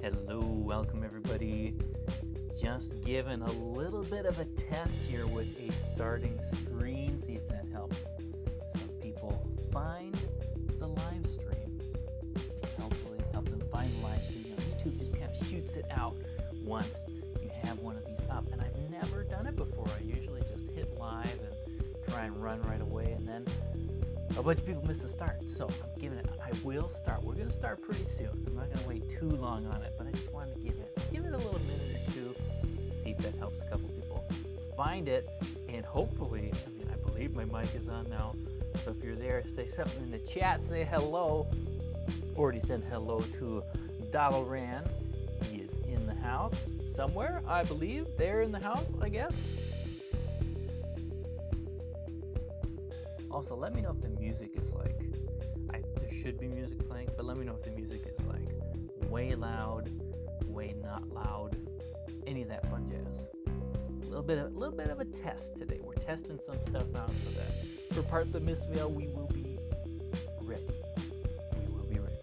Hello, welcome everybody. Just giving a little bit of a test here with a starting screen, see if that helps some people find the live stream. Hopefully help them find the live stream. You know, YouTube just kind of shoots it out once you have one of these up. And I've never done it before. I usually just hit live and try and run right away, and then a bunch of people miss the start. So I'm giving it, I will start. We're gonna start pretty soon. I'm not gonna wait too long on it, but I just wanted to give it a little minute or two, see if that helps a couple people find it. And hopefully, I believe my mic is on now. So if you're there, say something in the chat, say hello. Already said hello to Dalaran. He is in the house somewhere, I believe. They're in the house, I guess. Also, let me know if the music is like, there should be music playing, but let me know if the music is like way loud, way not loud, any of that fun jazz. A little bit of a test today. We're testing some stuff out so that for part of the Mist Veil, we will be ready. We will be ready.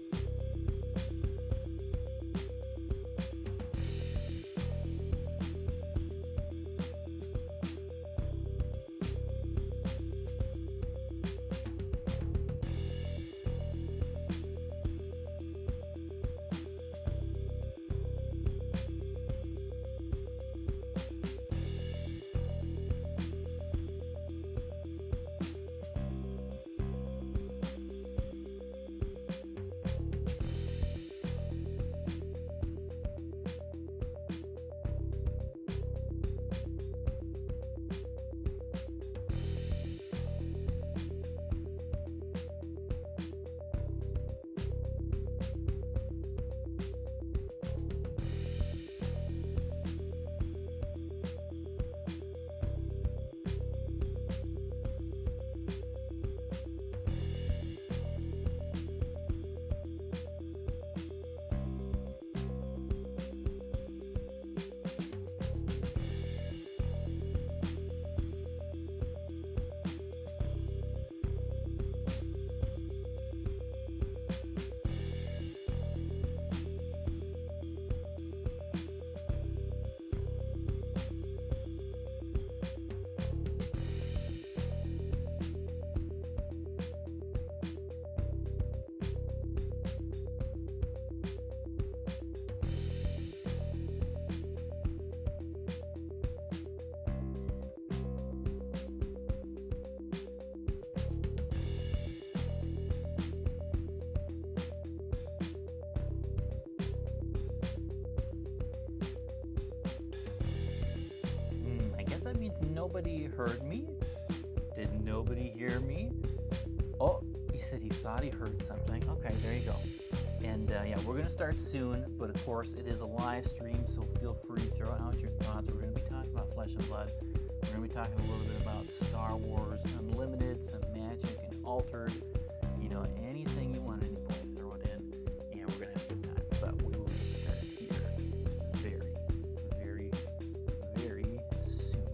That means nobody heard me. Did nobody hear me? Oh, he said he thought he heard something. Okay, there you go. And yeah, we're gonna start soon, but of course it is a live stream, so feel free to throw out your thoughts. We're gonna be talking about Flesh and Blood. We're gonna be talking a little bit about Star Wars Unlimited, some magic and altered. You know, anything you want, anybody throw it in. Yeah, we're gonna have a good time. But we will get started here very, very, very soon.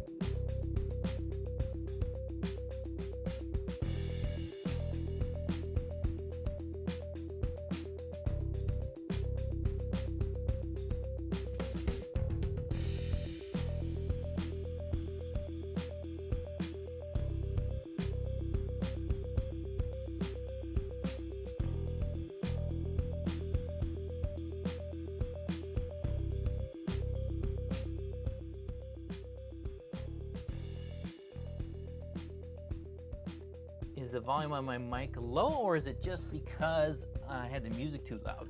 Is the volume on my mic low, or is it just because I had the music too loud?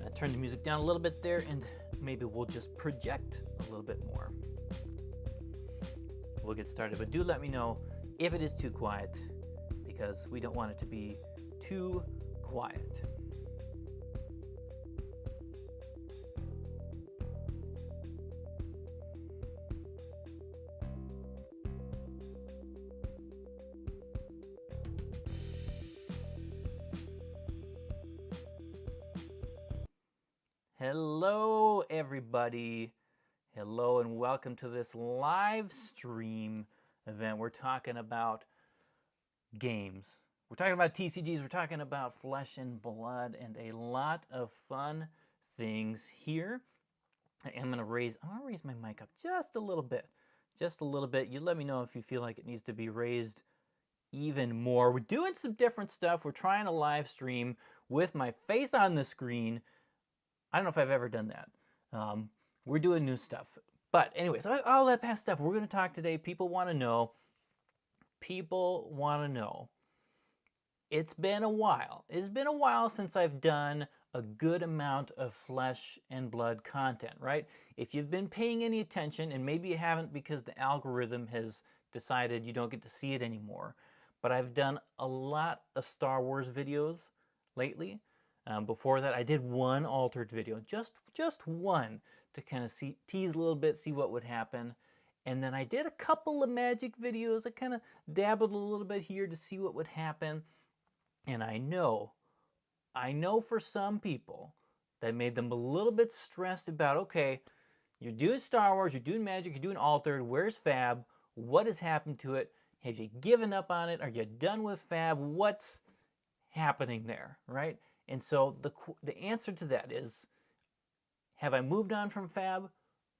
I turned the music down a little bit there, and maybe we'll just project a little bit more. We'll get started, but do let me know if it is too quiet, because we don't want it to be too quiet. Hello, everybody. Hello, and welcome to this live stream event. We're talking about games. We're talking about TCGs, we're talking about Flesh and Blood, and a lot of fun things here. I'm gonna raise my mic up just a little bit. Just a little bit. You let me know if you feel like it needs to be raised even more. We're doing some different stuff. We're trying to live stream with my face on the screen. I don't know if I've ever done that. We're doing new stuff. But anyways, all that past stuff, we're gonna talk today. People wanna know. People wanna know. It's been a while. It's been a while since I've done a good amount of Flesh and Blood content, right? If you've been paying any attention, and maybe you haven't because the algorithm has decided you don't get to see it anymore, but I've done a lot of Star Wars videos lately. Before that, I did one altered video, just one, to kind of tease a little bit, see what would happen. And then I did a couple of Magic videos. I kind of dabbled a little bit here to see what would happen. And I know for some people that made them a little bit stressed about, okay, you're doing Star Wars, you're doing Magic, you're doing Altered, where's Fab? What has happened to it? Have you given up on it? Are you done with Fab? What's happening there, right? And so the answer to that is, have I moved on from Fab?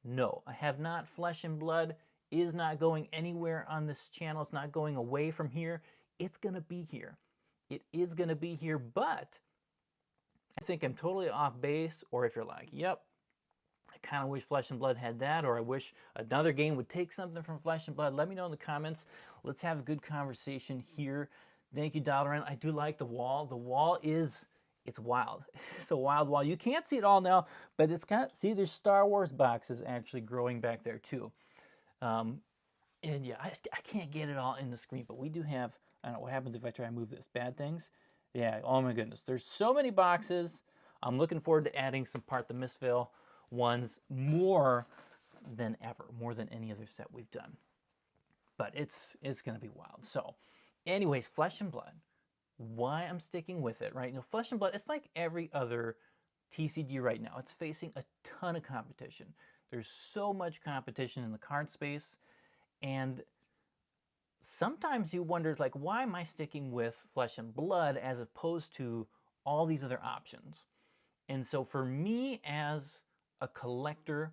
No, I have not. Flesh and Blood is not going anywhere on this channel. It's not going away from here. It's going to be here. It is going to be here, but I think I'm totally off base, or if you're like, yep, I kind of wish Flesh and Blood had that, or I wish another game would take something from Flesh and Blood, let me know in the comments. Let's have a good conversation here. Thank you, Dalaran. I do like the wall. The wall it's wild. It's a wild wall. You can't see it all now, but it's got, see, there's Star Wars boxes actually growing back there too. And yeah, I can't get it all in the screen, but we do have, I don't know what happens if I try to move this. Bad things? Yeah, oh my goodness. There's so many boxes. I'm looking forward to adding some Part the Mistville ones more than ever, more than any other set we've done. But it's going to be wild. So anyways, Flesh and Blood. Why I'm sticking with it, right? You know, Flesh and Blood, it's like every other TCG right now. It's facing a ton of competition. There's so much competition in the card space, and sometimes you wonder, like, why am I sticking with Flesh and Blood as opposed to all these other options? And so for me as a collector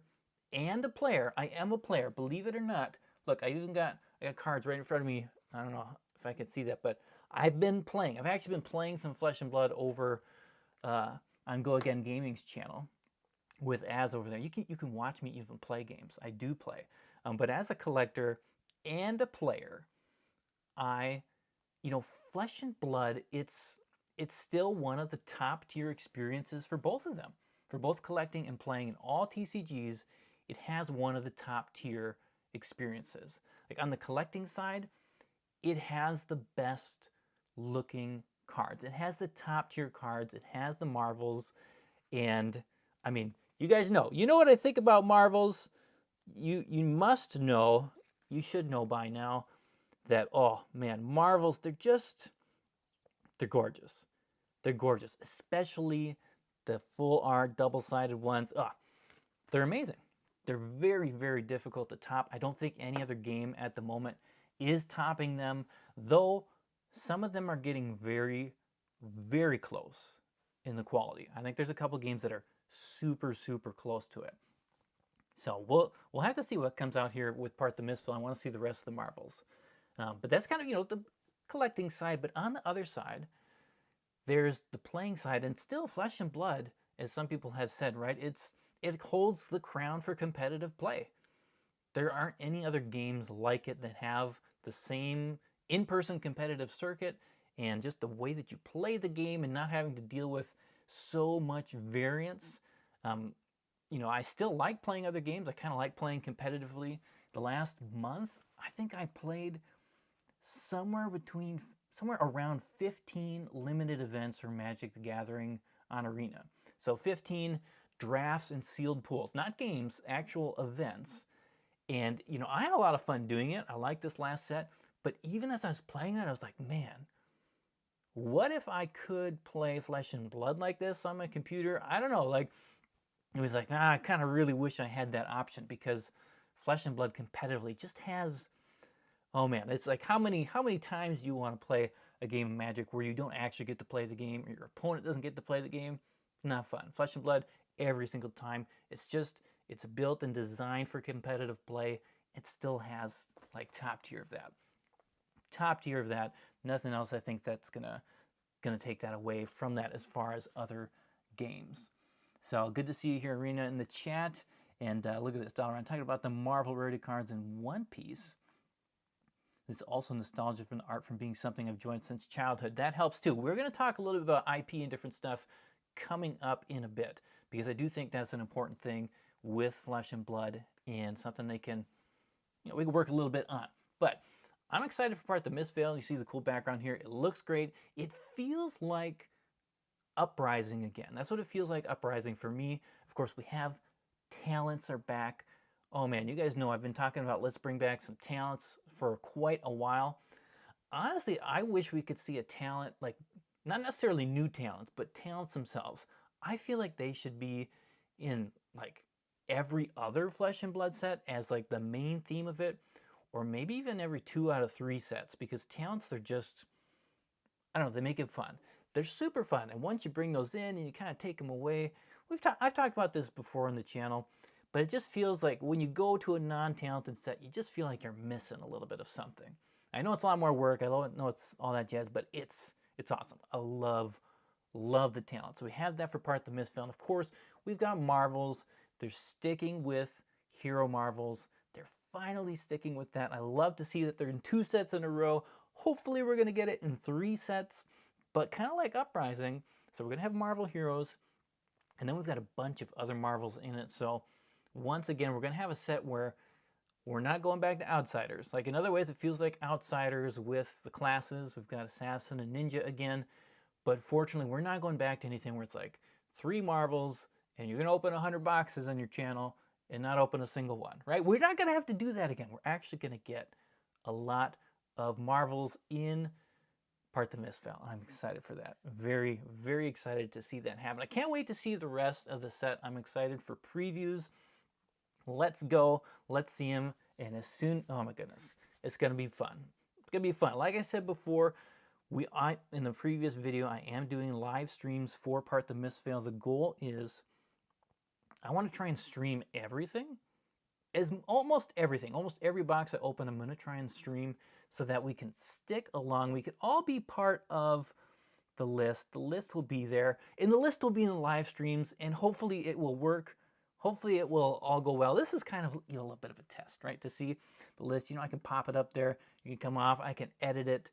and a player, I am a player, believe it or not. Look, I got cards right in front of me. I don't know if I can see that, but I've been playing. I've actually been playing some Flesh and Blood over on Go Again Gaming's channel with Az over there. You can watch me even play games. I do play. But as a collector and a player, Flesh and Blood, it's still one of the top tier experiences for both of them. For both collecting and playing in all TCGs, it has one of the top tier experiences. Like on the collecting side, it has the best looking cards. It has the top tier cards. It has the Marvels. And I mean, you guys know. You know what I think about Marvels? You must know, you should know by now, that, oh man, Marvels, they're gorgeous. They're gorgeous, especially the full art double-sided ones. They're amazing. They're very, very difficult to top. I don't think any other game at the moment is topping them, though some of them are getting very, very close in the quality. I think there's a couple games that are super, super close to it. So we'll have to see what comes out here with Part the Mistville. I want to see the rest of the Marvels. But that's kind of, the collecting side. But on the other side, there's the playing side. And still, Flesh and Blood, as some people have said, right? It holds the crown for competitive play. There aren't any other games like it that have the same in-person competitive circuit and just the way that you play the game and not having to deal with so much variance. I still like playing other games. I kind of like playing competitively. The last month, I think I played somewhere around 15 limited events for Magic the Gathering on Arena. So 15 drafts and sealed pools, not games, actual events. And, I had a lot of fun doing it. I liked this last set. But even as I was playing that, I was like, man, what if I could play Flesh and Blood like this on my computer? I don't know. Like, it was like, I kind of really wish I had that option, because Flesh and Blood competitively just has, oh man, it's like how many times do you want to play a game of Magic where you don't actually get to play the game or your opponent doesn't get to play the game. Not fun. Flesh and Blood, every single time. It's built and designed for competitive play. It still has like top tier of that. Top tier of that. Nothing else I think that's gonna take that away from that as far as other games. So good to see you here, Arena, in the chat. And look at this, Dollar. I'm talking about the Marvel rarity cards in One Piece. It's also nostalgia from the art from being something I've enjoyed since childhood. That helps too. We're going to talk a little bit about IP and different stuff coming up in a bit, because I do think that's an important thing with Flesh and Blood and something they can, we can work a little bit on. But I'm excited for Part the Mistveil. You see the cool background here. It looks great. It feels like Uprising again. That's what it feels like, Uprising for me. Of course, we have talents are back. Oh man, you guys know I've been talking about let's bring back some talents for quite a while. Honestly, I wish we could see a talent, like not necessarily new talents, but talents themselves. I feel like they should be in like every other Flesh and Blood set as like the main theme of it, or maybe even every 2 out of 3 sets, because talents, they're just, I don't know, they make it fun. They're super fun, and once you bring those in and you kind of take them away, I've talked about this before on the channel, but it just feels like when you go to a non-talented set, you just feel like you're missing a little bit of something. I know it's a lot more work, I know it's all that jazz, but it's awesome. I love the talent. So we have that for Part the Mistveil, and of course, we've got Marvels. They're sticking with Hero Marvels. They're finally sticking with that. I love to see that they're in 2 sets in a row. Hopefully we're going to get it in 3 sets, but kind of like Uprising. So we're going to have Marvel Heroes, and then we've got a bunch of other Marvels in it. So once again, we're going to have a set where we're not going back to Outsiders. Like in other ways, it feels like Outsiders with the classes. We've got Assassin and Ninja again. But fortunately, we're not going back to anything where it's like 3 Marvels and you're going to open 100 boxes on your channel and not open a single one, right? We're not going to have to do that again. We're actually going to get a lot of Marvels in Part the Mistveil. I'm excited for that. Very, very excited to see that happen. I can't wait to see the rest of the set. I'm excited for previews. Let's go. Let's see them. And as soon, oh my goodness, it's going to be fun. It's going to be fun. Like I said before, in the previous video, I am doing live streams for Part the Mistveil. The goal is I want to try and stream everything. Almost everything. Almost every box I open, I'm going to try and stream so that we can stick along. We can all be part of the list. The list will be there, and the list will be in the live streams, and hopefully it will work. Hopefully it will all go well. This is kind of a little bit of a test, right? To see the list. I can pop it up there. You can come off. I can edit it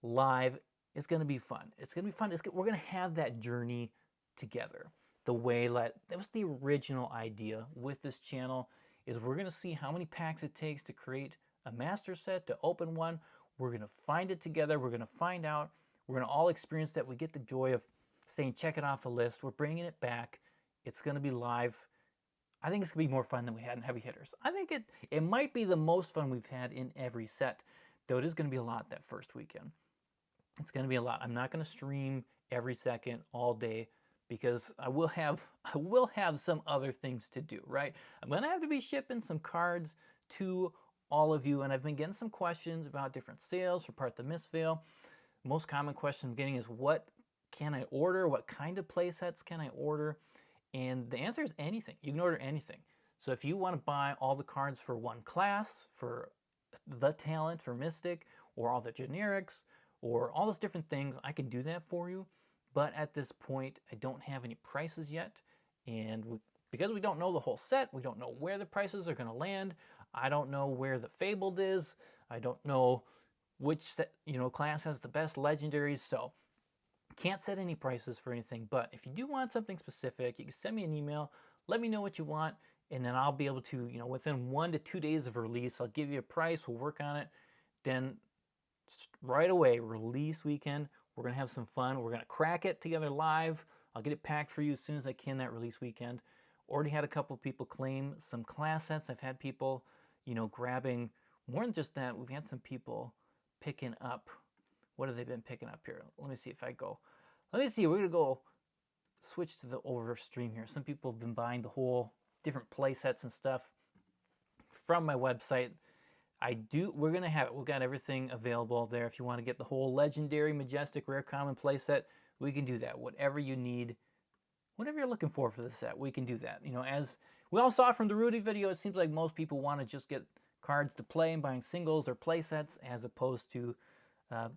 live. It's going to be fun. It's going to be fun. We're going to have that journey together. The way that was the original idea with this channel, is we're going to see how many packs it takes to create a master set, to open one. We're going to find it together. We're going to find out. We're going to all experience that. We get the joy of saying, check it off the list. We're bringing it back. It's going to be live. I think it's going to be more fun than we had in Heavy Hitters. I think it might be the most fun we've had in every set, though it is going to be a lot that first weekend. It's going to be a lot. I'm not going to stream every second all day, because I will have some other things to do, right? I'm going to have to be shipping some cards to all of you, and I've been getting some questions about different sales for Part the Mistveil. Most common question I'm getting is, what can I order? What kind of play sets can I order? And the answer is anything. You can order anything. So if you want to buy all the cards for one class, for the talent, for Mystic, or all the generics, or all those different things, I can do that for you. But at this point, I don't have any prices yet. And because we don't know the whole set, we don't know where the prices are going to land. I don't know where the Fabled is. I don't know which set, class has the best legendaries. So can't set any prices for anything. But if you do want something specific, you can send me an email. Let me know what you want. And then I'll be able to, within 1 to 2 days of release, I'll give you a price. We'll work on it. Then right away, release weekend, we're going to have some fun. We're going to crack it together live. I'll get it packed for you as soon as I can that release weekend. Already had a couple people claim some class sets. I've had people, grabbing more than just that. We've had some people picking up. What have they been picking up here? Let me see if I go. Let me see. We're going to go switch to the over stream here. Some people have been buying the whole different play sets and stuff from my website. We're gonna have it. We've got everything available there. If you want to get the whole legendary, majestic, rare, common playset, we can do that. Whatever you need, whatever you're looking for the set, we can do that. You know, as we all saw from the Rudy video, it seems like most people want to just get cards to play and buying singles or play sets as opposed to,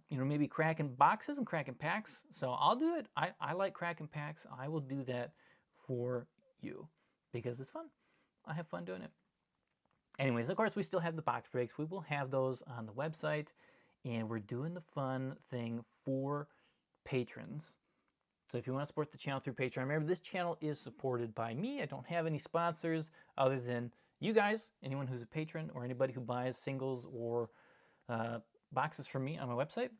you know, maybe cracking boxes and cracking packs. So I'll do it. I like cracking packs. I will do that for you because it's fun. I have fun doing it. Anyways, of course, we still have the box breaks. We will have those on the website, and we're doing the fun thing for patrons. So if you want to support the channel through Patreon, remember this channel is supported by me. I don't have any sponsors other than you guys, anyone who's a patron or anybody who buys singles or boxes from me on my website.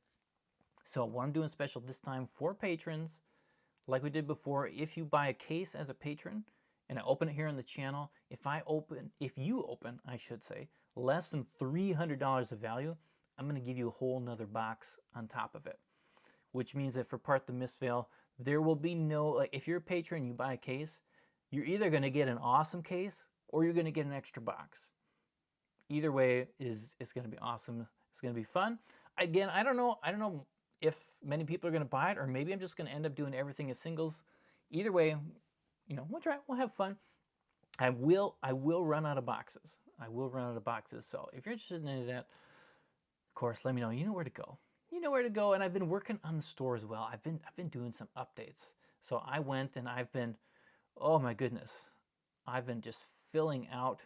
So what I'm doing special this time for patrons, like we did before, if you buy a case as a patron and I open it here on the channel, if you open, I should say, less than $300 of value, I'm going to give you a whole nother box on top of it. Which means that for Part the Mistveil, there will be no, like, if you're a patron and you buy a case, you're either going to get an awesome case or you're going to get an extra box. Either way it's going to be awesome. It's going to be fun. Again, I don't know if many people are going to buy it, or maybe I'm just going to end up doing everything as singles. Either way, you know, we'll try. We'll have fun. I will run out of boxes. I will run out of boxes. So if you're interested in any of that, of course, let me know. You know where to go. You know where to go. And I've been working on the store as well. I've been doing some updates. So I went and I've been, oh my goodness, I've been just filling out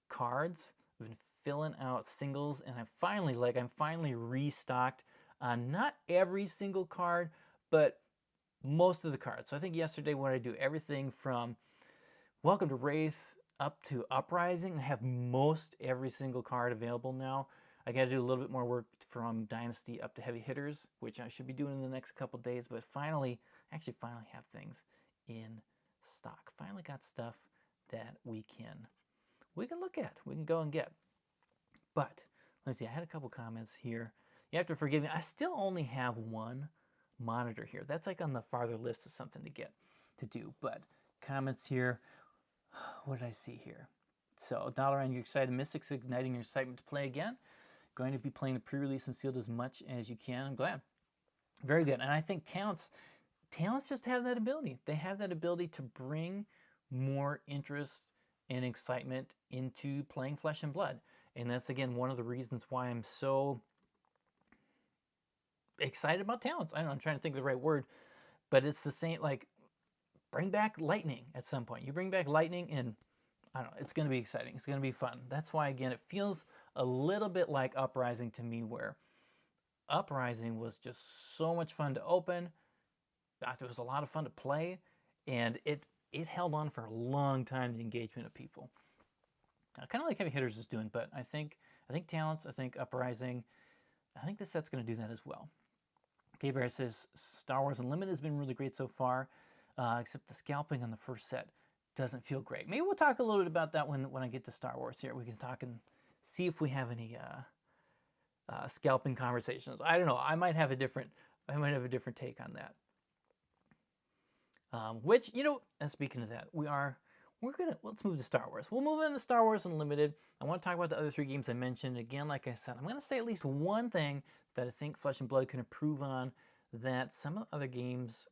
cards. I've been filling out singles, and I'm finally restocked on not every single card, but most of the cards. So I think yesterday what I do, everything from Welcome to Wraith up to Uprising, I have most every single card available now. I got to do a little bit more work from Dynasty up to Heavy Hitters, which I should be doing in the next couple days, but finally have things in stock. Finally got stuff that we can look at, we can go and get. But let me see, I had a couple comments here. You have to forgive me, I still only have one monitor here. That's like on the farther list of something to do. But comments here, what did I see here? So, Dollaran, you're excited. Mystics igniting your excitement to play again. Going to be playing the pre-release and sealed as much as you can. I'm glad. Very good. And I think talents just have that ability. They have that ability to bring more interest and excitement into playing Flesh and Blood. And that's, again, one of the reasons why I'm so excited about talents. I don't know, I'm trying to think of the right word, but it's the same, like, bring back lightning at some point. You bring back lightning and I don't know, it's going to be exciting. It's going to be fun. That's why, again, it feels a little bit like Uprising to me, where Uprising was just so much fun to open. It was a lot of fun to play, and it held on for a long time, the engagement of people. Kind of like Heavy Hitters is doing, but I think talents, I think Uprising, I think this set's going to do that as well. K-Bear says, Star Wars Unlimited has been really great so far, except the scalping on the first set doesn't feel great. Maybe we'll talk a little bit about that when I get to Star Wars here. We can talk and see if we have any scalping conversations. I don't know. I might have a different take on that. Which, you know, and speaking of that, let's move to Star Wars. We'll move into Star Wars Unlimited. I want to talk about the other three games I mentioned. Again, like I said, I'm going to say at least one thing that I think Flesh and Blood can improve on that some of the other games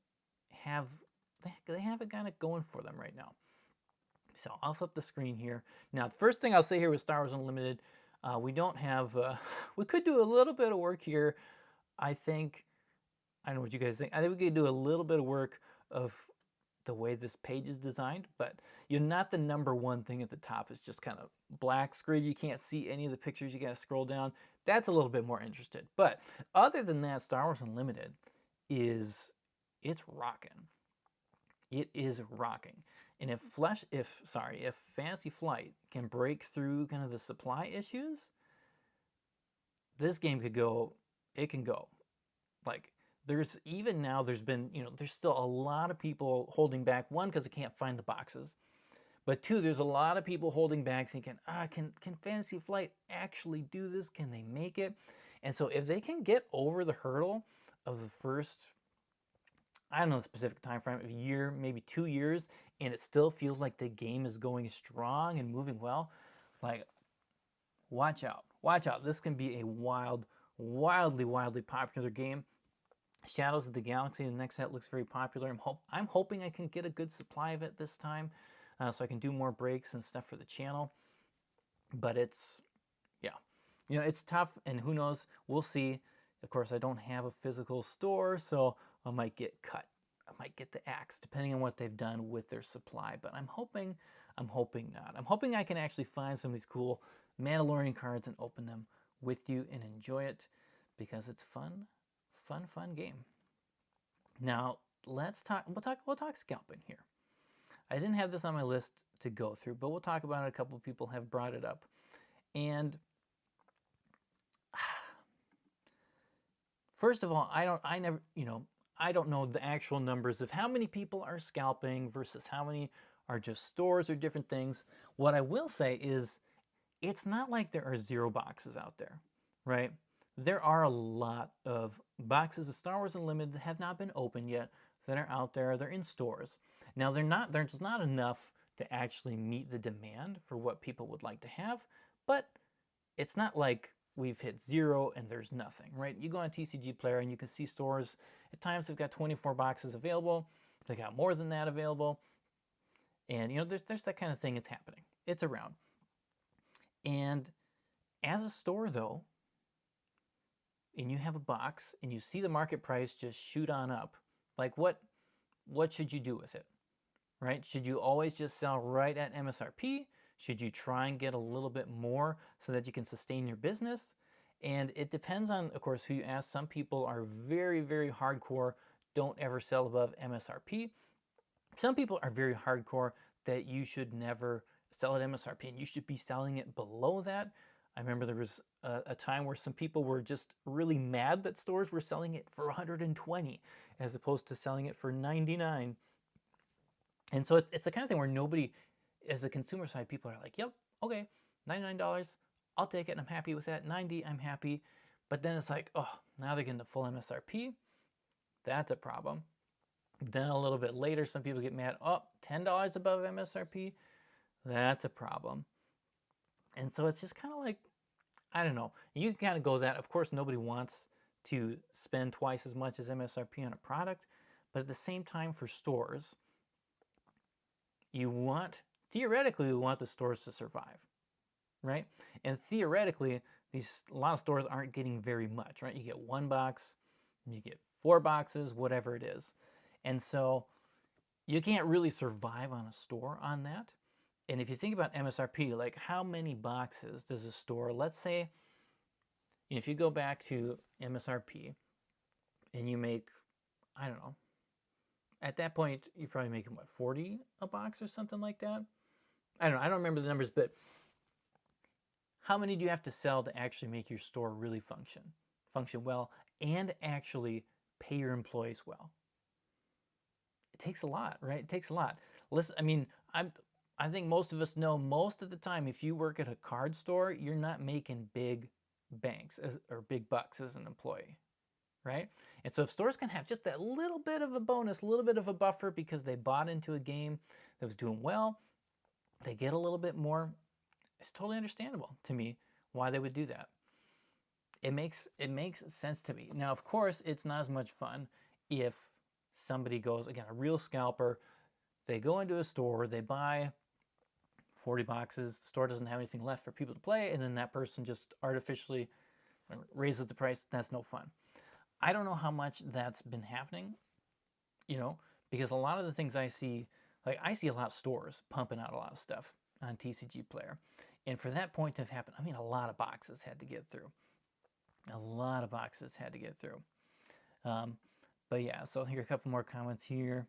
they have it kind of going for them right now. So I'll flip the screen here. Now, the first thing I'll say here with Star Wars Unlimited, we don't have, we could do a little bit of work here. I don't know what you guys think. I think we could do a little bit of work of the way this page is designed, but you're not the number one thing at the top. It's just kind of black screen. You can't see any of the pictures. You got to scroll down. That's a little bit more interested. But other than that, Star Wars Unlimited it's rocking. It is rocking. And if Fantasy Flight can break through kind of the supply issues, this game can go. Like, there's been, there's still a lot of people holding back. One, because they can't find the boxes. But two, there's a lot of people holding back thinking, can Fantasy Flight actually do this? Can they make it? And so if they can get over the hurdle of the first, I don't know the specific time frame, a year, maybe 2 years, and it still feels like the game is going strong and moving well, like, watch out. Watch out. This can be a wildly popular game. Shadows of the Galaxy, the next set, looks very popular. I'm hoping I can get a good supply of it this time, so I can do more breaks and stuff for the channel. But it's, yeah, it's tough, and who knows? We'll see. Of course, I don't have a physical store, so I might get cut. I might get the axe, depending on what they've done with their supply. But I'm hoping not. I'm hoping I can actually find some of these cool Mandalorian cards and open them with you and enjoy it, because it's fun game. Now let's talk. We'll talk scalping here. I didn't have this on my list to go through, but we'll talk about it. A couple of people have brought it up, and first of all, I don't know the actual numbers of how many people are scalping versus how many are just stores or different things. What I will say is, it's not like there are 0 boxes out there, right? There are a lot of boxes of Star Wars Unlimited that have not been opened yet, that are out there. They're in stores. Now, there's not enough to actually meet the demand for what people would like to have, but it's not like we've hit 0 and there's nothing, right? You go on TCG Player and you can see stores. At times they've got 24 boxes available. They got more than that available. And, there's that kind of thing that's happening. It's around. And as a store, though, and you have a box and you see the market price just shoot on up, like what should you do with it, right? Should you always just sell right at MSRP? Should you try and get a little bit more so that you can sustain your business? And it depends on, of course, who you ask. Some people are very, very hardcore, don't ever sell above MSRP. Some people are very hardcore that you should never sell at MSRP and you should be selling it below that. I remember there was a time where some people were just really mad that stores were selling it for 120 as opposed to selling it for 99. And so it's the kind of thing where nobody, as a consumer side, people are like, yep, okay, $99, I'll take it, and I'm happy with that. 90, I'm happy. But then it's like, oh, now they're getting the full MSRP. That's a problem. Then a little bit later, some people get mad, oh, $10 above MSRP. That's a problem. And so it's just kind of like, I don't know. You can kind of go that. Of course, nobody wants to spend twice as much as MSRP on a product. But at the same time, for stores, theoretically, we want the stores to survive, right? And theoretically, a lot of stores aren't getting very much, right? You get 1 box, you get 4 boxes, whatever it is. And so you can't really survive on a store on that. And if you think about MSRP, like how many boxes does a store, let's say, if you go back to MSRP and you make, I don't know, at that point, you're probably making, what, 40 a box or something like that? I don't know. I don't remember the numbers, but how many do you have to sell to actually make your store really function well, and actually pay your employees well? It takes a lot, right? It takes a lot. Listen, I think most of us know most of the time, if you work at a card store, you're not making big banks or big bucks as an employee, right? And so if stores can have just that little bit of a bonus, a little bit of a buffer because they bought into a game that was doing well, they get a little bit more. It's totally understandable to me why they would do that. It makes sense to me. Now, of course, it's not as much fun if somebody goes, again, a real scalper, they go into a store, they buy 40 boxes, the store doesn't have anything left for people to play, and then that person just artificially raises the price. That's no fun. I don't know how much that's been happening, because a lot of the things I see, like I see a lot of stores pumping out a lot of stuff on TCG Player. And for that point to have happened, a lot of boxes had to get through. A lot of boxes had to get through. But yeah, so here are a couple more comments here.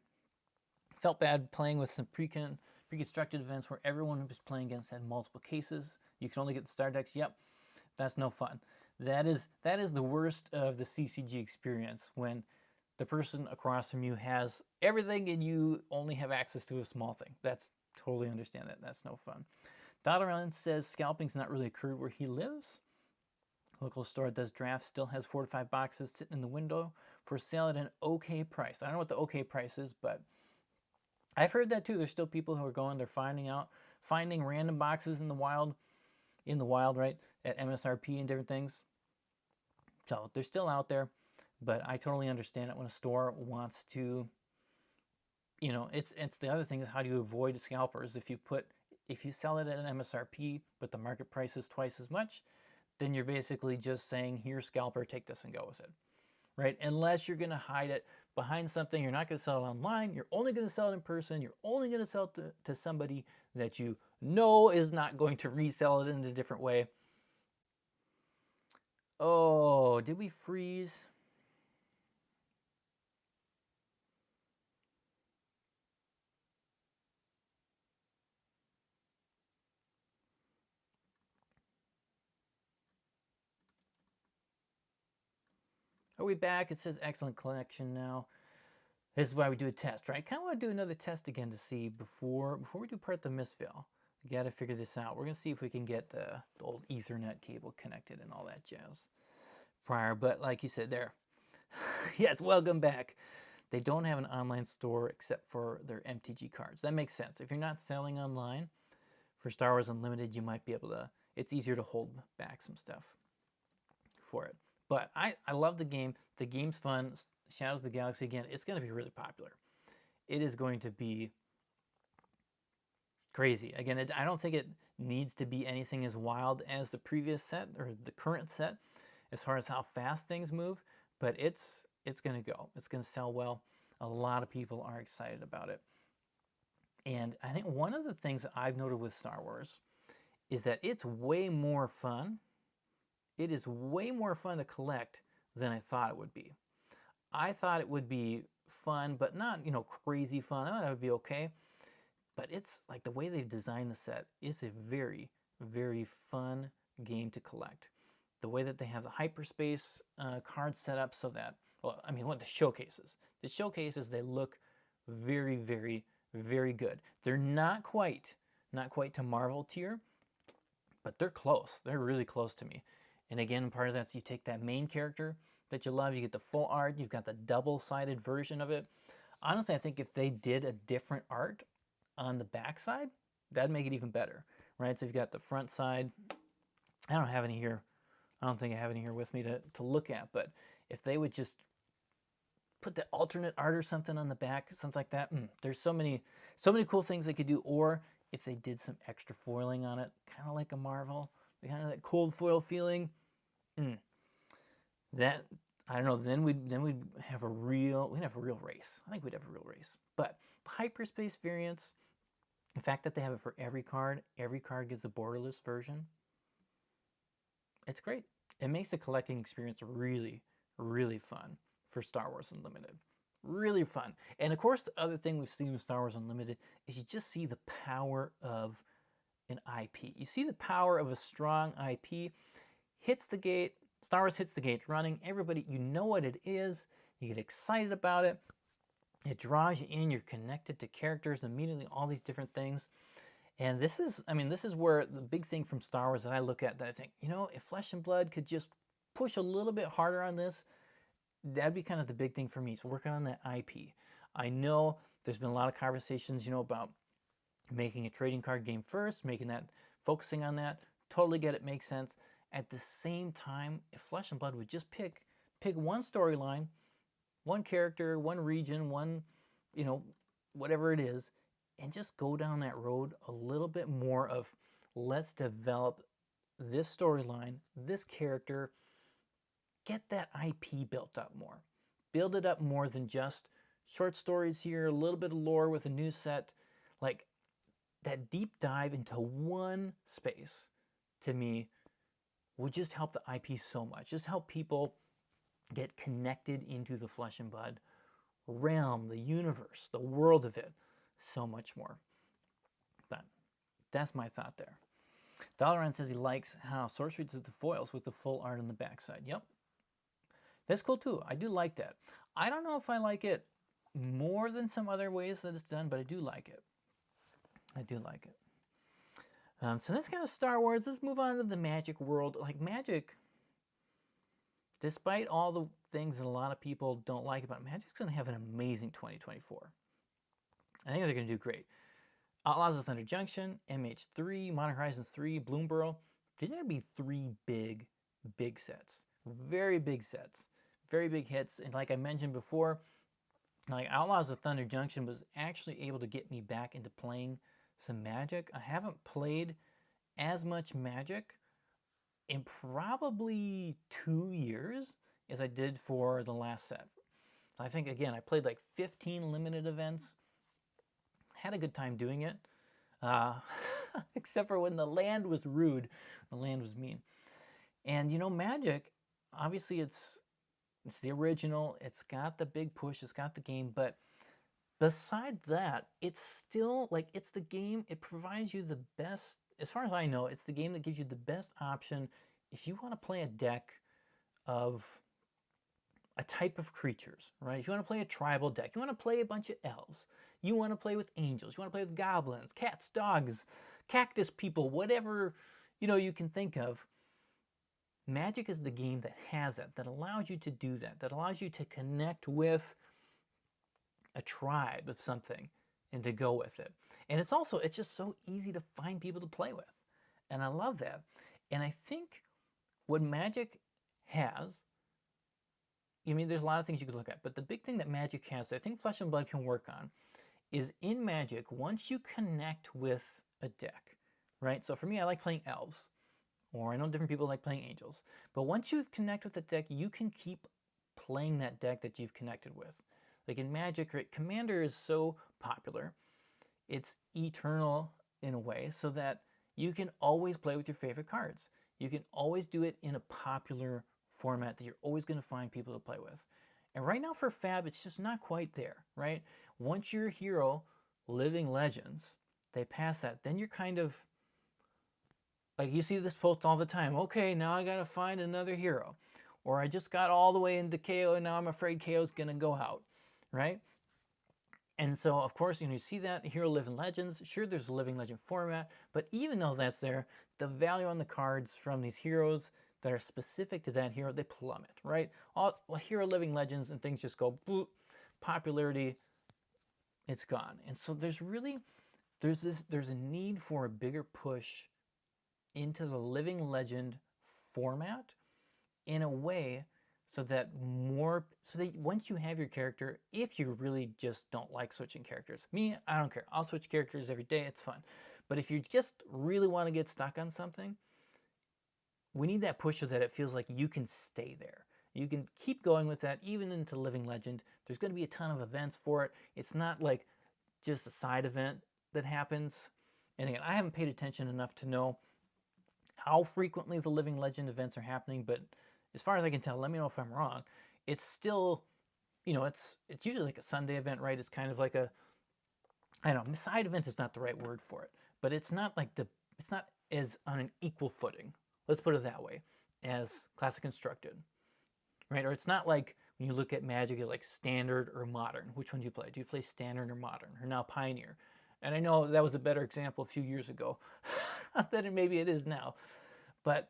Felt bad playing with some pre-constructed events where everyone who was playing against had multiple cases. You can only get the star decks. Yep, that's no fun. That is the worst of the CCG experience, when the person across from you has everything and you only have access to a small thing. That's totally understand that. That's no fun. Dotterland says scalping's not really occurred where he lives. Local store does drafts, still has 4 to 5 boxes sitting in the window for sale at an okay price. I don't know what the okay price is, but I've heard that too. There's still people who are going, they're finding random boxes in the wild in the wild, right, at MSRP and different things. So they're still out there, but I totally understand it when a store wants to, you know, it's the other thing is how do you avoid scalpers? If you sell it at an MSRP, but the market price is twice as much, then you're basically just saying, here, scalper, take this and go with it, right? Unless you're going to hide it behind something, you're not going to sell it online, you're only going to sell it in person, you're only going to sell it to somebody that you know is not going to resell it in a different way. Oh, did we freeze? Are we back? It says excellent connection now. This is why we do a test, right? Kind of want to do another test again to see before we do part the misfill. We got to figure this out. We're going to see if we can get the old Ethernet cable connected and all that jazz prior. But like you said there, yes, welcome back. They don't have an online store except for their MTG cards. That makes sense. If you're not selling online for Star Wars Unlimited, you might be able to, it's easier to hold back some stuff for it. But I love the game. The game's fun. Shadows of the Galaxy, again, it's going to be really popular. It is going to be crazy. Again, I don't think it needs to be anything as wild as the previous set or the current set as far as how fast things move, but it's going to go. It's going to sell well. A lot of people are excited about it. And I think one of the things that I've noted with Star Wars is that it's way more fun. It is way more fun to collect than I thought it would be. I thought it would be fun, but not, you know, crazy fun. I thought it would be okay. But it's like the way they've designed the set is a very, very fun game to collect. The way that they have the hyperspace cards set up so that, well, I mean, what the showcases. The showcases, they look very, very, very good. They're not quite to Marvel tier, but they're close. They're really close to me. And again, part of that's you take that main character that you love, you get the full art, you've got the double-sided version of it. Honestly, I think if they did a different art on the back side, that'd make it even better, right? So you've got the front side. I don't have any here. I don't think I have any here with me to look at, but if they would just put the alternate art or something on the back, something like that, there's so many cool things they could do. Or if they did some extra foiling on it, kind of like a Marvel, kind of that cold foil feeling, that, I don't know, then we'd have a real race. I think we'd have a real race. But hyperspace variants, the fact that they have it for every card gets a borderless version, it's great. It makes the collecting experience really, really fun for Star Wars Unlimited. Really fun. And of course, the other thing we've seen with Star Wars Unlimited is you just see the power of an IP. You see the power of a strong IP. Hits the gate, Star Wars hits the gate running. Everybody, you know what it is. You get excited about it. It draws you in. You're connected to characters immediately, all these different things. And this is, I mean, this is where the big thing from Star Wars that I look at that I think, you know, if Flesh and Blood could just push a little bit harder on this, that'd be kind of the big thing for me. So working on that IP. I know there's been a lot of conversations, you know, about making a trading card game first, focusing on that. Totally get it, makes sense. At the same time, if Flesh and Blood would just pick one storyline, one character, one region, one, you know, whatever it is, and just go down that road a little bit more of let's develop this storyline, this character, get that IP built up more. Build it up more than just short stories here, a little bit of lore with a new set. Like that deep dive into one space, to me, would just help the IP so much. Just help people get connected into the Flesh and Blood realm, the universe, the world of it, so much more. But that's my thought there. Dalaran says he likes how Sorcery does the foils with the full art on the backside. Yep. That's cool too. I do like that. I don't know if I like it more than some other ways that it's done, but I do like it. I do like it. So that's kind of Star Wars. Let's move on to the Magic world. Like Magic, despite all the things that a lot of people don't like about it, Magic's going to have an amazing 2024. I think they're going to do great. Outlaws of Thunder Junction, MH3, Modern Horizons 3, Bloomburrow, these are going to be three big sets. Very big sets. Very big hits. And like I mentioned before, like Outlaws of Thunder Junction was actually able to get me back into playing some Magic. I haven't played as much Magic in probably 2 years as I did for the last set. I think, again, I played like 15 limited events. Had a good time doing it. Except for when the land was rude. The land was mean. And, Magic, obviously it's the original. It's got the big push. It's got the game. But besides that, it's still, it's the game. It provides you the best, as far as I know, it's the game that gives you the best option if you want to play a deck of a type of creatures, right? If you want to play a tribal deck, you want to play a bunch of elves, you want to play with angels, you want to play with goblins, cats, dogs, cactus people, whatever, you can think of. Magic is the game that has it, that allows you to do that, that allows you to connect with a tribe of something and to go with it. And it's just so easy to find people to play with. And I love that. And I think what Magic has, there's a lot of things you could look at, but the big thing that Magic has that I think Flesh and Blood can work on is in Magic, once you connect with a deck, right? So for me, I like playing elves, or I know different people like playing angels, but once you connect with the deck, you can keep playing that deck that you've connected with. Like in Magic, right, Commander is so popular, it's eternal in a way, so that you can always play with your favorite cards. You can always do it in a popular format that you're always going to find people to play with. And right now for Fab, it's just not quite there, right? Once your hero, Living Legends, they pass that, then you're kind of, like you see this post all the time, okay, now I got to find another hero. Or I just got all the way into KO and now I'm afraid KO's going to go out, right? And so, of course, you see that, Hero Living Legends, sure, there's a Living Legend format, but even though that's there, the value on the cards from these heroes that are specific to that hero, they plummet, right? Hero Living Legends and things just go boop, popularity, it's gone. And so there's a need for a bigger push into the Living Legend format in a way so that once you have your character, if you really just don't like switching characters, me, I don't care. I'll switch characters every day, it's fun. But if you just really want to get stuck on something, we need that push so that it feels like you can stay there. You can keep going with that even into Living Legend. There's going to be a ton of events for it. It's not like just a side event that happens. And again, I haven't paid attention enough to know how frequently the Living Legend events are happening, but as far as I can tell, let me know if I'm wrong, it's still, it's usually like a Sunday event, right? It's kind of like I don't know, side event is not the right word for it, but it's not it's not as on an equal footing, let's put it that way, as Classic Constructed, right? Or it's not like when you look at Magic, it's like Standard or Modern. Which one do you play? Do you play Standard or Modern? Or now Pioneer? And I know that was a better example a few years ago than maybe it is now, but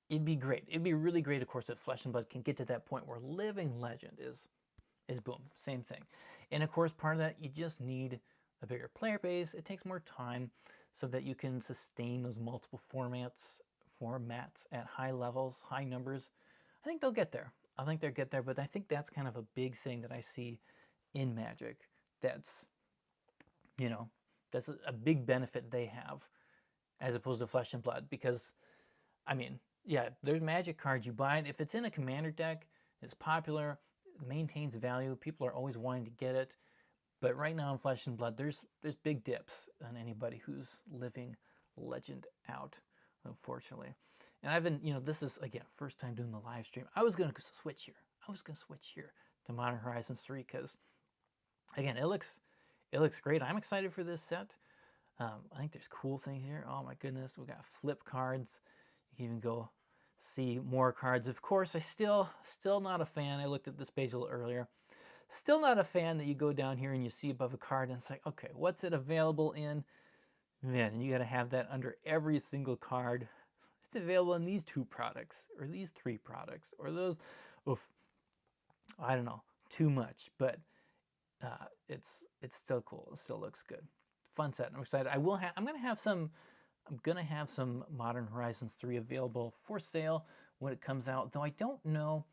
it'd be great. It'd be really great, of course, if Flesh and Blood can get to that point where Living Legend is boom, same thing. And of course, part of that, you just need a bigger player base. It takes more time so that you can sustain those multiple formats at high levels, high numbers. I think they'll get there. I think they'll get there, but I think that's kind of a big thing that I see in Magic. That's a big benefit they have as opposed to Flesh and Blood, because yeah, there's Magic cards, you buy it. If it's in a Commander deck, it's popular, it maintains value, people are always wanting to get it. But right now in Flesh and Blood, there's big dips on anybody who's Living Legend out, unfortunately. And I've been, this is, again, first time doing the live stream. I was going to switch here to Modern Horizons 3 because, again, it looks great. I'm excited for this set. I think there's cool things here. Oh my goodness, we got flip cards. You can even go see more cards. Of course, I still not a fan. I looked at this page a little earlier. Still not a fan that you go down here and you see above a card and it's like, okay, what's it available in? Man, and you got to have that under every single card. It's available in these 2 products or these 3 products or those. Oof, I don't know, too much, but it's still cool. It still looks good. Fun set. I'm excited. I'm going to have some I'm going to have some Modern Horizons 3 available for sale when it comes out, though I don't know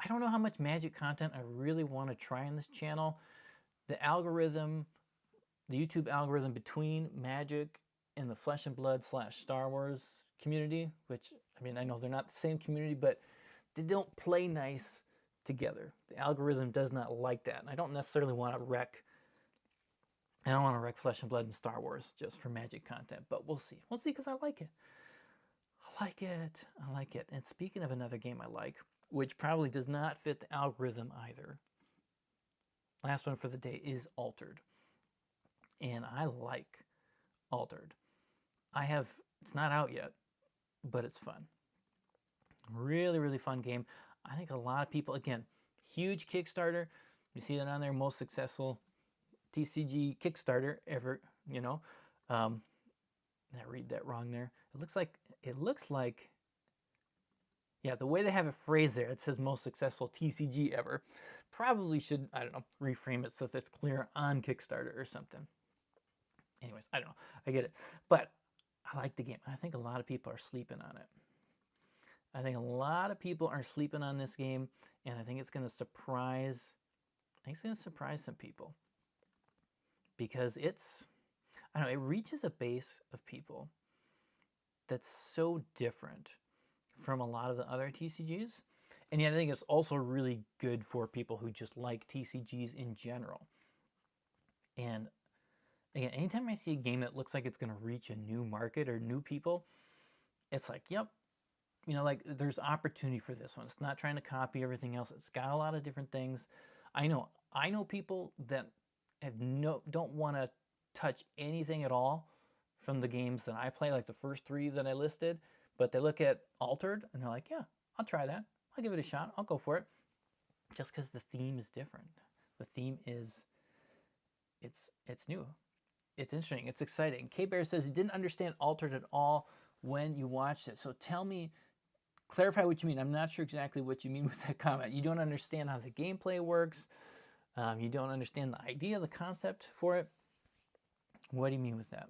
how much Magic content I really want to try on this channel. The algorithm, the YouTube algorithm between Magic and the Flesh and Blood / Star Wars community, which, I mean, I know they're not the same community, but they don't play nice together. The algorithm does not like that. And I don't necessarily want to wreck, I don't want to wreck Flesh and Blood and Star Wars just for Magic content, but we'll see. We'll see, because I like it. I like it. I like it. And speaking of another game I like, which probably does not fit the algorithm either, last one for the day is Altered. And I like Altered. It's not out yet, but it's fun. Really, really fun game. I think a lot of people, again, huge Kickstarter. You see that on there, most successful TCG Kickstarter ever, you know. I read that wrong there. It looks like, yeah, the way they have it phrased there, it says most successful TCG ever. Probably should, I don't know, reframe it so that it's clear on Kickstarter or something. Anyways, I don't know. I get it. But I like the game. I think a lot of people are sleeping on it. I think a lot of people are sleeping on this game, and I think it's going to surprise some people. Because I don't know, it reaches a base of people that's so different from a lot of the other TCGs. And yet I think it's also really good for people who just like TCGs in general. And again, anytime I see a game that looks like it's going to reach a new market or new people, it's like, yep, you know, like there's opportunity for this one. It's not trying to copy everything else. It's got a lot of different things. I know people that don't want to touch anything at all from the games that I play, like the first 3 that I listed, but they look at Altered and they're like, yeah, I'll try that. I'll give it a shot. I'll go for it. Just because the theme is different. The theme is, it's new. It's interesting. It's exciting. K-Bear says he didn't understand Altered at all when you watched it. So tell me, clarify what you mean. I'm not sure exactly what you mean with that comment. You don't understand how the gameplay works. You don't understand the idea, the concept for it. What do you mean with that?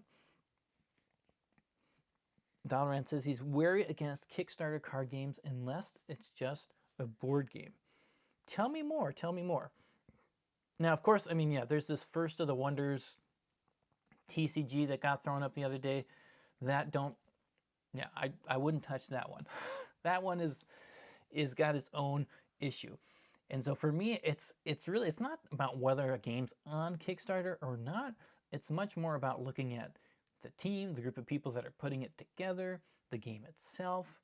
Valorant says he's wary against Kickstarter card games unless it's just a board game. Tell me more. Tell me more. Now, of course, I mean, yeah, there's this First of the Wonders TCG that got thrown up the other day. I wouldn't touch that one. That one is got its own issue. And so for me, it's not about whether a game's on Kickstarter or not. It's much more about looking at the team, the group of people that are putting it together, the game itself,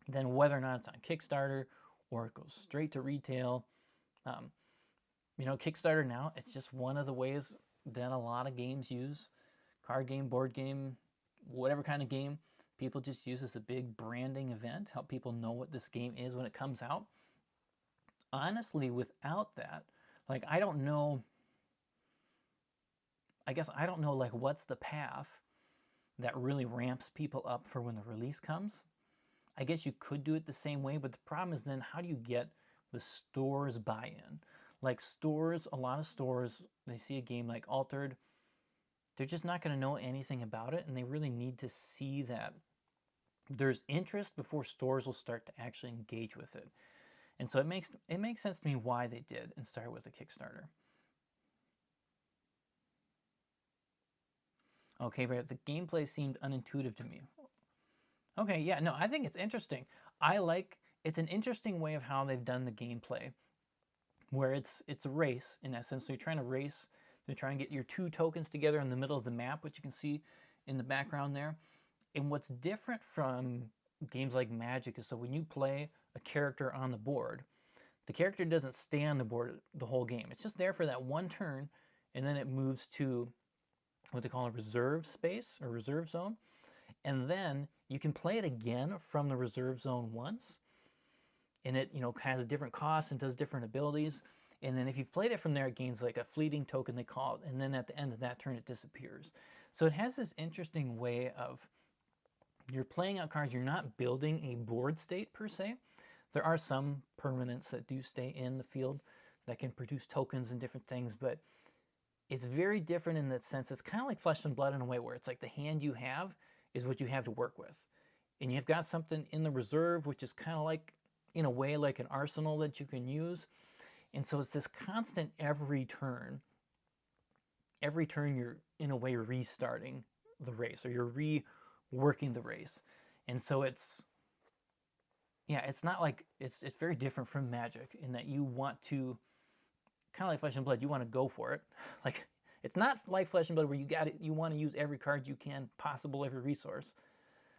than whether or not it's on Kickstarter or it goes straight to retail. You know, Kickstarter now, it's just one of the ways that a lot of games use. Card game, board game, whatever kind of game, people just use as a big branding event, help people know what this game is when it comes out. Honestly, without that, like, I don't know like what's the path that really ramps people up for when the release comes. I guess you could do it the same way, but the problem is then how do you get the stores buy-in? Like stores, a lot of stores, they see a game like Altered, they're just not going to know anything about it, and they really need to see that there's interest before stores will start to actually engage with it. And so it makes sense to me why they did and started with a Kickstarter. Okay, but the gameplay seemed unintuitive to me. Okay, yeah, no, I think it's interesting. It's an interesting way of how they've done the gameplay, where it's a race in essence. So you're trying to race to try and get your 2 tokens together in the middle of the map, which you can see in the background there. And what's different from games like Magic is, so when you play a character on the board, the character doesn't stay on the board the whole game. It's just there for that one turn, and then it moves to what they call a reserve space or reserve zone. And then you can play it again from the reserve zone once. And it, has different costs and does different abilities. And then if you've played it from there, it gains like a fleeting token, they call it. And then at the end of that turn, it disappears. So it has this interesting way of, you're playing out cards, you're not building a board state per se. There are some permanents that do stay in the field that can produce tokens and different things, but it's very different in that sense. It's kind of like Flesh and Blood in a way, where it's like the hand you have is what you have to work with. And you've got something in the reserve, which is kind of like, in a way, like an arsenal that you can use. And so it's this constant every turn you're, in a way, restarting the race, or you're reworking the race. And so it's not like, it's very different from Magic in that you want to, kind of like Flesh and Blood, you want to go for it. Like, it's not like Flesh and Blood where you want to use every card you can possible, every resource,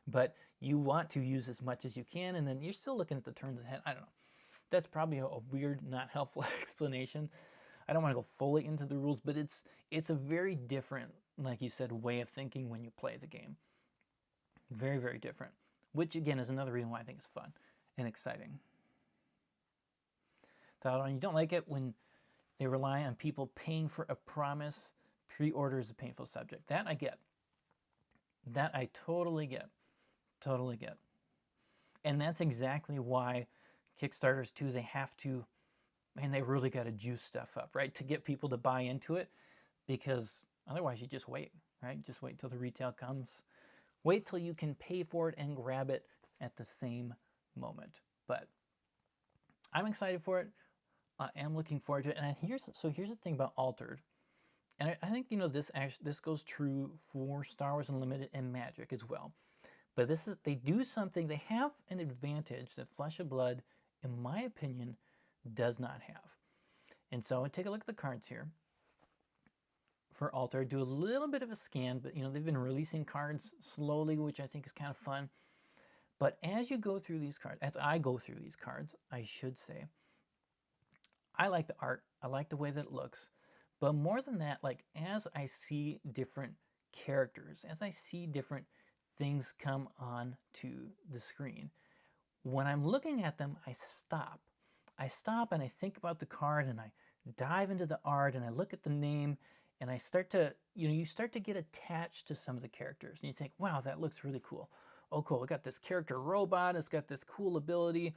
but you want to use as much as you can, and then you're still looking at the turns ahead. I don't know. That's probably a weird, not helpful explanation. I don't want to go fully into the rules, but it's a very different, like you said, way of thinking when you play the game. Very, very different. Which, again, is another reason why I think it's fun and exciting. You don't like it when they rely on people paying for a promise. Pre-order is a painful subject. That I get. That I totally get. Totally get. And that's exactly why Kickstarters too, they have to, man, they really got to juice stuff up, right? To get people to buy into it, because otherwise you just wait, right? Just wait till the retail comes. Wait till you can pay for it and grab it at the same moment. But I'm excited for it. I am looking forward to it. And here's the thing about Altered. And I think, this goes true for Star Wars Unlimited and Magic as well. But they do something, they have an advantage that Flesh and Blood, in my opinion, does not have. And so I take a look at the cards here for Alter, do a little bit of a scan, but they've been releasing cards slowly, which I think is kind of fun. But as you go through these cards, as I go through these cards, I should say, I like the art, I like the way that it looks, but more than that, like, as I see different characters, as I see different things come on to the screen, when I'm looking at them, I stop. I stop and I think about the card, and I dive into the art, and I look at the name, and I start to, you start to get attached to some of the characters, and you think, wow, that looks really cool. Oh, cool, we got this character robot, it's got this cool ability,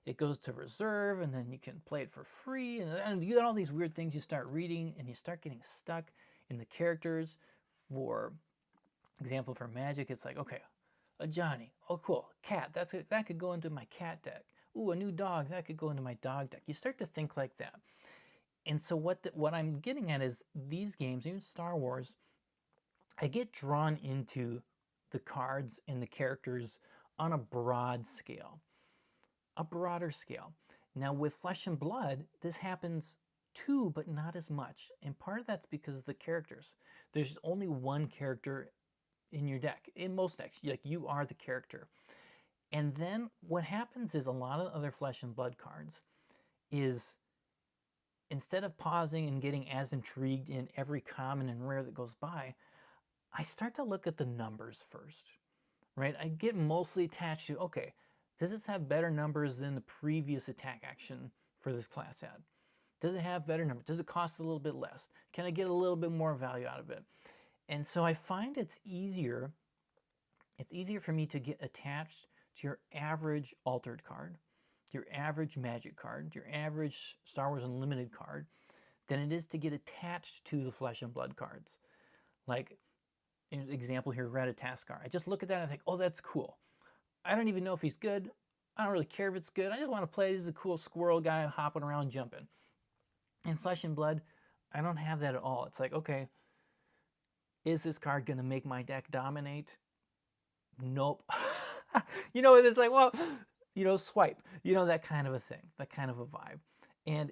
it goes to reserve, and then you can play it for free, and you got all these weird things you start reading, and you start getting stuck in the characters. For example, for Magic, it's like, okay, a Johnny, oh cool, cat, that could go into my cat deck. Ooh, a new dog, that could go into my dog deck. You start to think like that. And so what I'm getting at is these games, even Star Wars, I get drawn into the cards and the characters on a broad scale, a broader scale. Now with Flesh and Blood, this happens too, but not as much. And part of that's because of the characters. There's only one character in your deck. In most decks, like, you are the character. And then what happens is a lot of other Flesh and Blood cards is, instead of pausing and getting as intrigued in every common and rare that goes by, I start to look at the numbers first, right? I get mostly attached to, okay, does this have better numbers than the previous attack action for this class had? Does it have better numbers? Does it cost a little bit less? Can I get a little bit more value out of it? And so I find it's easier for me to get attached to your average Altered card, to your average Magic card, to your average Star Wars Unlimited card, than it is to get attached to the Flesh and Blood cards. Like, an example here, Ratataskar. I just look at that and I think, oh, that's cool. I don't even know if he's good. I don't really care if it's good. I just want to play. This is a cool squirrel guy hopping around, jumping. In Flesh and Blood, I don't have that at all. It's like, okay, is this card going to make my deck dominate? Nope. It's like, well, swipe. That kind of a thing, that kind of a vibe. And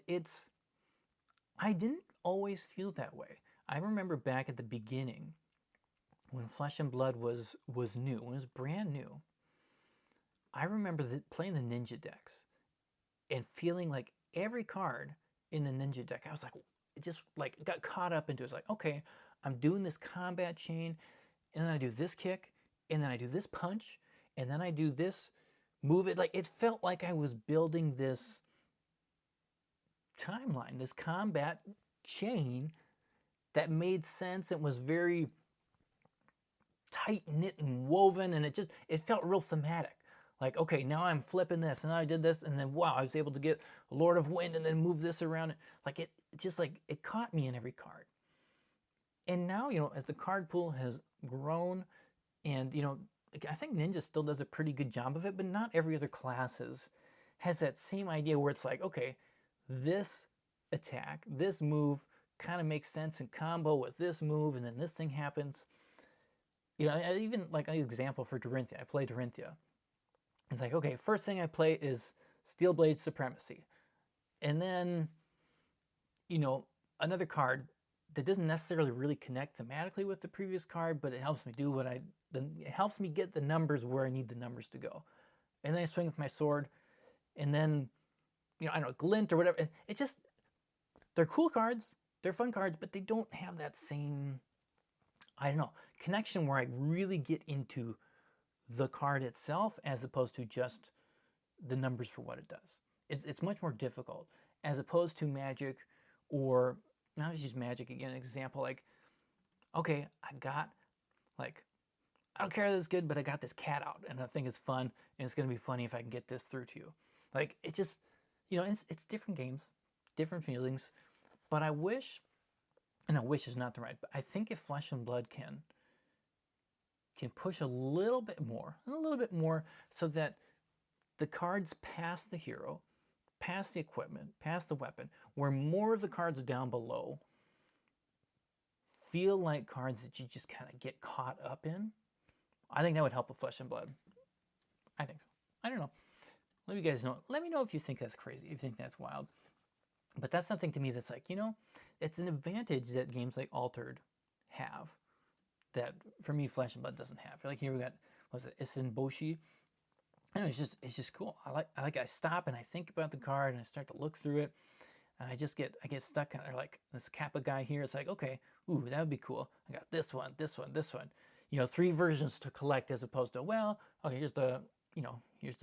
I didn't always feel that way. I remember back at the beginning when Flesh and Blood was new, when it was brand new, I remember playing the Ninja decks and feeling like every card in the Ninja deck, I was like, it just like got caught up into it. It's like, okay, I'm doing this combat chain, and then I do this kick, and then I do this punch, and then I do this move. It felt like I was building this timeline, this combat chain that made sense. It was very tight-knit and woven, and it felt real thematic. Like, okay, now I'm flipping this, and I did this, and then wow, I was able to get Lord of Wind and then move this around. Like, it caught me in every card. And now, as the card pool has grown, and, I think Ninja still does a pretty good job of it, but not every other class has that same idea where it's like, okay, this attack, this move kind of makes sense in combo with this move, and then this thing happens. Even like an example for Dorinthia, I play Dorinthia. It's like, okay, first thing I play is Steel Blade Supremacy. And then, another card that doesn't necessarily really connect thematically with the previous card, but it helps me do it helps me get the numbers where I need the numbers to go. And then I swing with my sword, and then, I don't know, Glint or whatever. It just, they're cool cards, they're fun cards, but they don't have that same, I don't know, connection where I really get into the card itself as opposed to just the numbers for what it does. It's much more difficult as opposed to Magic, or now let's use Magic again, an example like, okay, I got like, I don't care if this is good, but I got this cat out and I think it's fun and it's going to be funny if I can get this through to you. Like, it just, it's different games, different feelings, but I wish, and I wish is not the right, but I think if Flesh and Blood can push a little bit more so that the cards past the hero, past the equipment, past the weapon, where more of the cards down below feel like cards that you just kind of get caught up in, I think that would help with Flesh and Blood. I think so. I don't know. Let me guys know. Let me know if you think that's crazy, if you think that's wild. But that's something to me that's like, it's an advantage that games like Altered have that, for me, Flesh and Blood doesn't have. Like here we got, what's it, Isenboshi. It's just cool. I stop and I think about the card and I start to look through it, and I get stuck kind of like this Kappa guy here. It's like, okay, ooh, that would be cool. I got this one, this one, this one. 3 versions to collect as opposed to, well, okay, here's the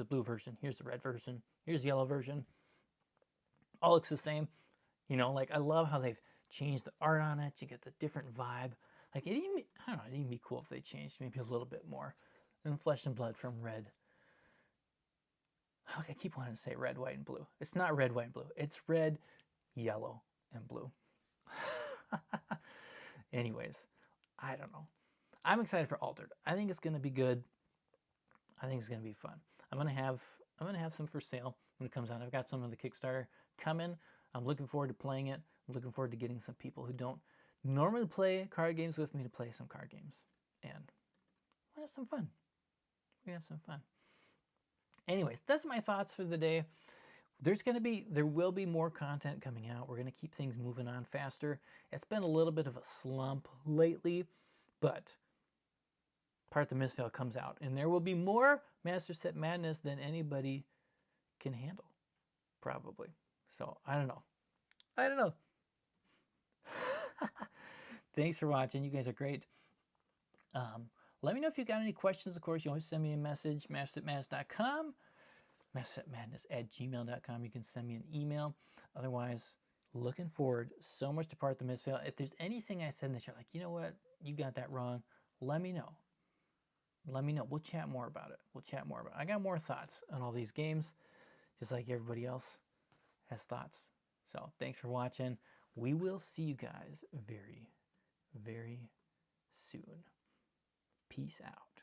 blue version, here's the red version, here's the yellow version. All looks the same. Like I love how they've changed the art on it. You get the different vibe. Like it'd even be cool if they changed maybe a little bit more than Flesh and Blood from red. I keep wanting to say red, white, and blue. It's not red, white, and blue. It's red, yellow, and blue. Anyways, I don't know. I'm excited for Altered. I think it's going to be good. I think it's going to be fun. I'm going to have some for sale when it comes out. I've got some of the Kickstarter coming. I'm looking forward to playing it. I'm looking forward to getting some people who don't normally play card games with me to play some card games. And we'll have some fun. We're going to have some fun. Anyways, that's my thoughts for the day. There will be more content coming out. We're going to keep things moving on faster. It's been a little bit of a slump lately, but Part the Mistveil comes out, and there will be more Master Set Madness than anybody can handle, probably. So, I don't know. Thanks for watching. You guys are great. Let me know if you got any questions. Of course, you always send me a message, mastersetmadness.com, mastersetmadness@gmail.com. You can send me an email. Otherwise, looking forward so much to Part the Mistveil. If there's anything I said that you're like, you know what, you got that wrong, let me know. Let me know. We'll chat more about it. I got more thoughts on all these games, just like everybody else has thoughts. So thanks for watching. We will see you guys very, very soon. Peace out.